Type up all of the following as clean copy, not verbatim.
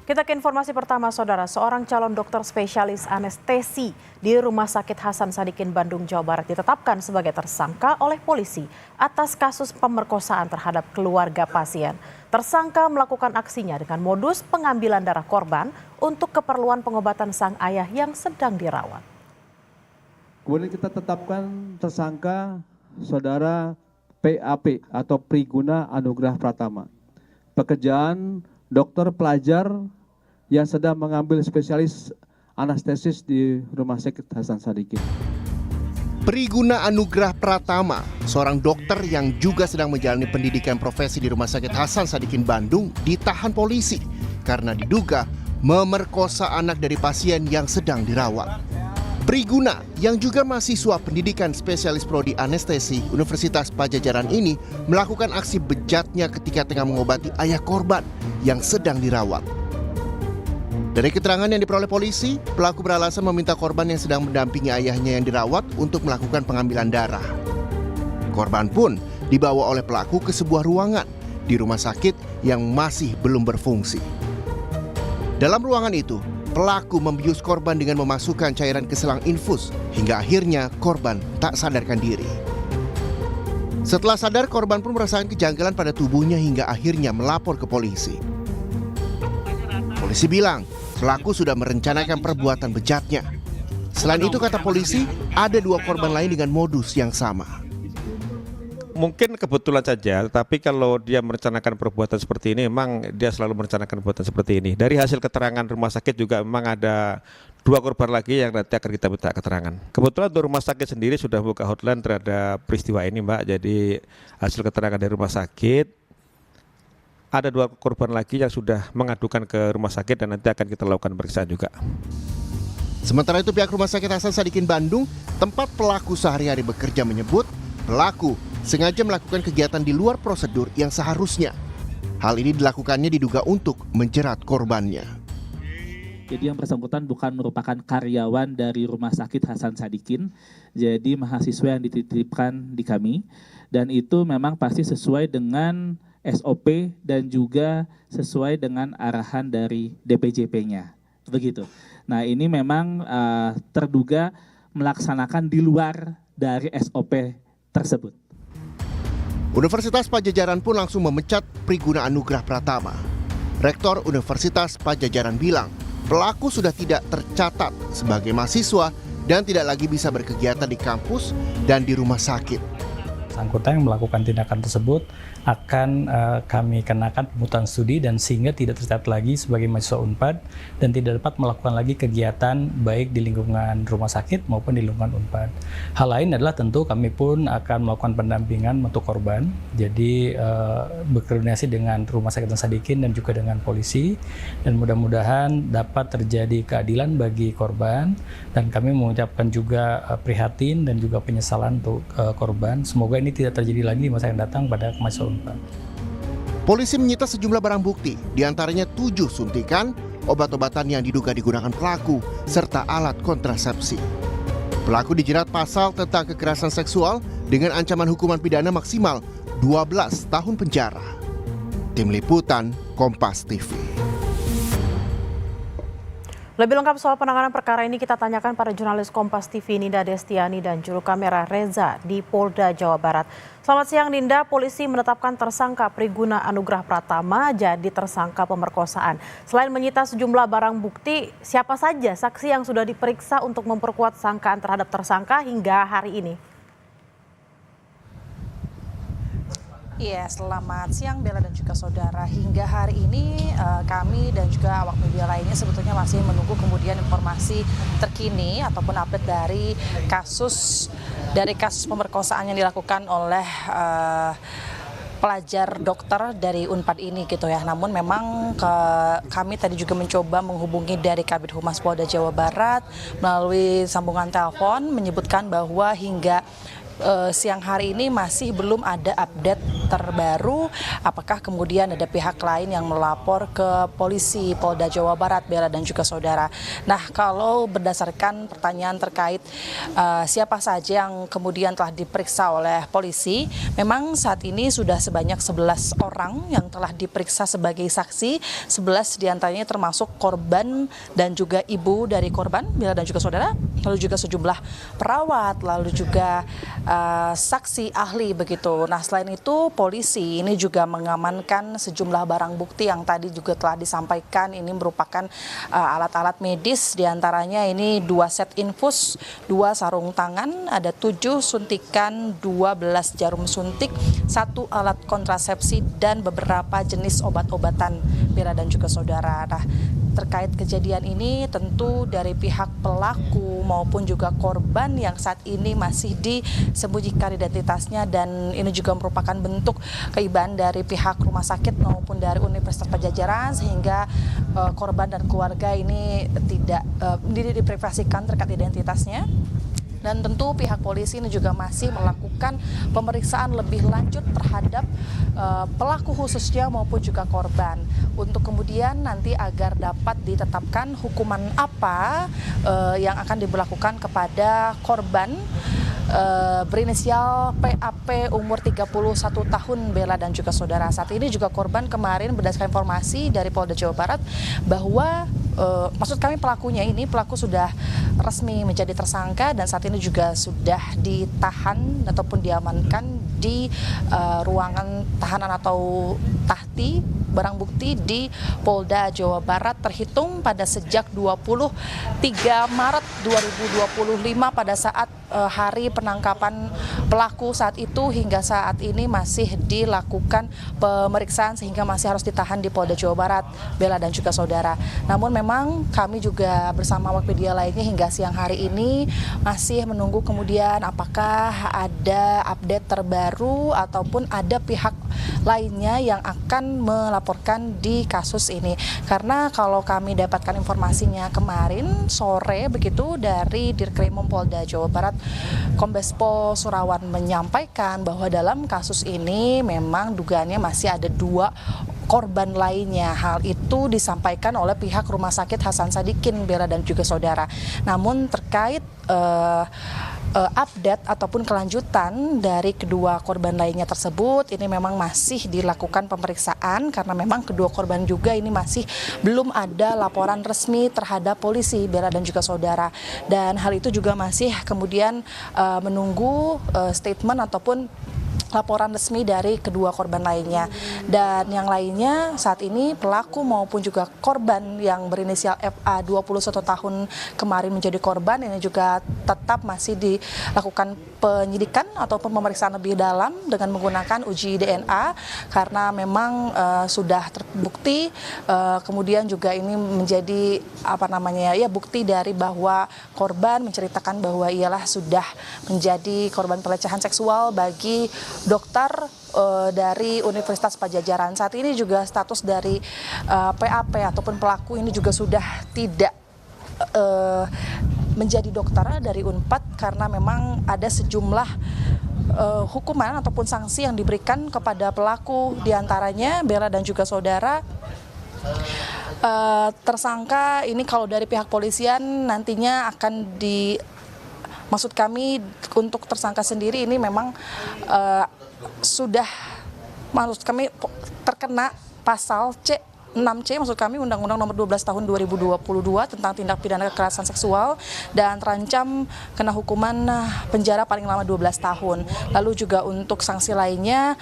Kita ke informasi pertama, Saudara. Seorang calon dokter spesialis anestesi di Rumah Sakit Hasan Sadikin, Bandung, Jawa Barat ditetapkan sebagai tersangka oleh polisi atas kasus pemerkosaan terhadap keluarga pasien. Tersangka melakukan aksinya dengan modus pengambilan darah korban untuk keperluan pengobatan sang ayah yang sedang dirawat. Kemudian kita tetapkan tersangka Saudara PAP atau Priguna Anugrah Pratama. Pekerjaan dokter pelajar yang sedang mengambil spesialis anestesis di Rumah Sakit Hasan Sadikin. Priguna Anugrah Pratama, seorang dokter yang juga sedang menjalani pendidikan profesi di Rumah Sakit Hasan Sadikin, Bandung, ditahan polisi karena diduga memerkosa anak dari pasien yang sedang dirawat. Priguna yang juga mahasiswa pendidikan spesialis prodi anestesi Universitas Padjadjaran ini melakukan aksi bejatnya ketika tengah mengobati ayah korban yang sedang dirawat. Dari keterangan yang diperoleh polisi, pelaku beralasan meminta korban yang sedang mendampingi ayahnya yang dirawat untuk melakukan pengambilan darah. Korban pun dibawa oleh pelaku ke sebuah ruangan di rumah sakit yang masih belum berfungsi. Dalam ruangan itu, pelaku membius korban dengan memasukkan cairan ke selang infus hingga akhirnya korban tak sadarkan diri. Setelah sadar, korban pun merasakan kejanggalan pada tubuhnya hingga akhirnya melapor ke polisi. Polisi bilang, pelaku sudah merencanakan perbuatan bejatnya. Selain itu, kata polisi, ada 2 korban lain dengan modus yang sama. Mungkin kebetulan saja, tapi kalau dia merencanakan perbuatan seperti ini, memang dia selalu merencanakan perbuatan seperti ini. Dari hasil keterangan rumah sakit juga memang ada 2 korban lagi yang nanti akan kita minta keterangan. Kebetulan untuk rumah sakit sendiri sudah buka hotline terhadap peristiwa ini, Mbak. Jadi hasil keterangan dari rumah sakit, ada 2 korban lagi yang sudah mengadukan ke rumah sakit dan nanti akan kita lakukan pemeriksaan juga. Sementara itu, pihak Rumah Sakit Hasan Sadikin Bandung, tempat pelaku sehari-hari bekerja, menyebut pelaku sengaja melakukan kegiatan di luar prosedur yang seharusnya. Hal ini dilakukannya diduga untuk menjerat korbannya. Jadi yang bersangkutan bukan merupakan karyawan dari Rumah Sakit Hasan Sadikin, jadi mahasiswa yang dititipkan di kami, dan itu memang pasti sesuai dengan SOP dan juga sesuai dengan arahan dari DPJP-nya. Begitu. Nah, ini memang terduga melaksanakan di luar dari SOP tersebut. Universitas Padjadjaran pun langsung memecat Priguna Anugrah Pratama. Rektor Universitas Padjadjaran bilang, pelaku sudah tidak tercatat sebagai mahasiswa dan tidak lagi bisa berkegiatan di kampus dan di rumah sakit. Bersangkutan yang melakukan tindakan tersebut akan kami kenakan penghutian studi dan sehingga tidak tercatat lagi sebagai mahasiswa Unpad dan tidak dapat melakukan lagi kegiatan baik di lingkungan rumah sakit maupun di lingkungan Unpad. Hal lain adalah tentu kami pun akan melakukan pendampingan untuk korban, jadi berkoordinasi dengan Rumah Sakit Hasan Sadikin dan juga dengan polisi, dan mudah-mudahan dapat terjadi keadilan bagi korban, dan kami mengucapkan juga prihatin dan juga penyesalan untuk korban. Semoga ini tidak terjadi lagi di masa yang datang pada mahasiswa Unpad. Polisi menyita sejumlah barang bukti, diantaranya 7 suntikan, obat-obatan yang diduga digunakan pelaku, serta alat kontrasepsi. Pelaku dijerat pasal tentang kekerasan seksual dengan ancaman hukuman pidana maksimal 12 tahun penjara. Tim Liputan, Kompas TV. Lebih lengkap soal penanganan perkara ini kita tanyakan pada jurnalis Kompas TV Ninda Destiani dan juru kamera Reza di Polda Jawa Barat. Selamat siang Ninda, polisi menetapkan tersangka Priguna Anugrah Pratama jadi tersangka pemerkosaan. Selain menyita sejumlah barang bukti, siapa saja saksi yang sudah diperiksa untuk memperkuat sangkaan terhadap tersangka hingga hari ini? Iya, selamat siang Bella dan juga saudara. Hingga hari ini kami dan juga awak media lainnya sebetulnya masih menunggu kemudian informasi terkini ataupun update dari kasus pemerkosaan yang dilakukan oleh pelajar dokter dari Unpad ini gitu ya. Namun memang kami tadi juga mencoba menghubungi dari Kabid Humas Polda Jawa Barat melalui sambungan telepon menyebutkan bahwa hingga siang hari ini masih belum ada update terbaru apakah kemudian ada pihak lain yang melapor ke polisi Polda Jawa Barat, Bella dan juga saudara. Nah, kalau berdasarkan pertanyaan terkait siapa saja yang kemudian telah diperiksa oleh polisi, memang saat ini sudah sebanyak 11 orang yang telah diperiksa sebagai saksi, 11 diantaranya termasuk korban dan juga ibu dari korban, Bella dan juga saudara, lalu juga sejumlah perawat, lalu juga saksi ahli begitu. Nah, selain itu polisi ini juga mengamankan sejumlah barang bukti yang tadi juga telah disampaikan. Ini merupakan alat-alat medis, diantaranya ini 2 set infus, 2 sarung tangan, ada 7 suntikan, 12 jarum suntik, 1 alat kontrasepsi dan beberapa jenis obat-obatan, Bella dan juga saudara. Nah, terkait kejadian ini tentu dari pihak pelaku maupun juga korban yang saat ini masih disembunyikan identitasnya, dan ini juga merupakan bentuk keibahan dari pihak rumah sakit maupun dari Universitas Padjadjaran sehingga korban dan keluarga ini tidak diprivasikan terkait identitasnya. Dan tentu pihak polisi ini juga masih melakukan pemeriksaan lebih lanjut terhadap pelaku khususnya maupun juga korban, untuk kemudian nanti agar dapat ditetapkan hukuman apa yang akan diberlakukan kepada korban berinisial PAP umur 31 tahun, Bella dan juga saudara. Saat ini juga korban kemarin berdasarkan informasi dari Polda Jawa Barat bahwa maksud kami pelaku sudah resmi menjadi tersangka dan saat ini juga sudah ditahan ataupun diamankan di ruangan tahanan atau tahti barang bukti di Polda Jawa Barat terhitung pada sejak 23 Maret 2025 pada saat hari penangkapan pelaku saat itu hingga saat ini masih dilakukan pemeriksaan sehingga masih harus ditahan di Polda Jawa Barat, Bella dan juga saudara. Namun memang kami juga bersama awak media lainnya hingga siang hari ini masih menunggu kemudian apakah ada update terbaru ataupun ada pihak lainnya yang akan melaporkan di kasus ini. Karena kalau kami dapatkan informasinya kemarin sore begitu dari Dirkrimum Polda Jawa Barat, Kombes Pol Surawan menyampaikan bahwa dalam kasus ini memang dugaannya masih ada 2 korban lainnya. Hal itu disampaikan oleh pihak Rumah Sakit Hasan Sadikin, Bella dan juga saudara. Namun terkait update ataupun kelanjutan dari kedua korban lainnya tersebut, ini memang masih dilakukan pemeriksaan karena memang kedua korban juga ini masih belum ada laporan resmi terhadap polisi, Bella dan juga saudara. Dan hal itu juga masih kemudian menunggu statement ataupun laporan resmi dari kedua korban lainnya. Dan yang lainnya saat ini pelaku maupun juga korban yang berinisial FA 21 tahun kemarin menjadi korban ini juga tetap masih dilakukan penyidikan ataupun pemeriksaan lebih dalam dengan menggunakan uji DNA karena memang sudah terbukti kemudian juga ini menjadi bukti dari bahwa korban menceritakan bahwa ialah sudah menjadi korban pelecehan seksual bagi dokter dari Universitas Padjadjaran. Saat ini juga status dari PAP ataupun pelaku ini juga sudah tidak menjadi dokter dari Unpad karena memang ada sejumlah hukuman ataupun sanksi yang diberikan kepada pelaku, diantaranya Bella dan juga saudara. Tersangka ini kalau dari pihak polisian nantinya akan maksud kami untuk tersangka sendiri ini memang sudah maksud kami terkena pasal C6C maksud kami Undang-Undang Nomor 12 Tahun 2022 tentang tindak pidana kekerasan seksual dan terancam kena hukuman penjara paling lama 12 tahun. Lalu juga untuk sanksi lainnya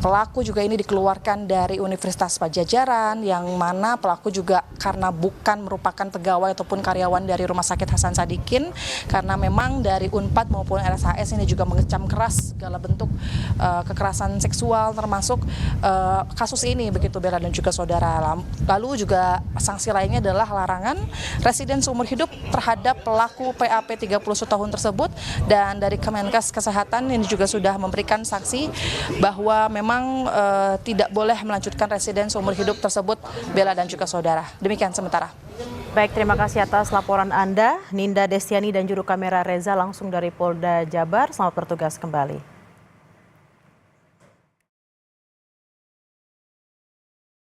pelaku juga ini dikeluarkan dari Universitas Padjadjaran yang mana pelaku juga karena bukan merupakan pegawai ataupun karyawan dari Rumah Sakit Hasan Sadikin karena memang dari Unpad maupun RSHS ini juga mengecam keras segala bentuk kekerasan seksual termasuk kasus ini begitu Bella dan juga saudara. Lalu juga sanksi lainnya adalah larangan residen seumur hidup terhadap pelaku PAP 31 tahun tersebut dan dari Kemenkes Kesehatan ini juga sudah memberikan sanksi bahwa memang memang tidak boleh melanjutkan residen seumur hidup tersebut, Bella dan juga saudara. Demikian sementara. Baik, terima kasih atas laporan Anda, Ninda Destiani dan juru kamera Reza langsung dari Polda Jabar. Selamat bertugas kembali.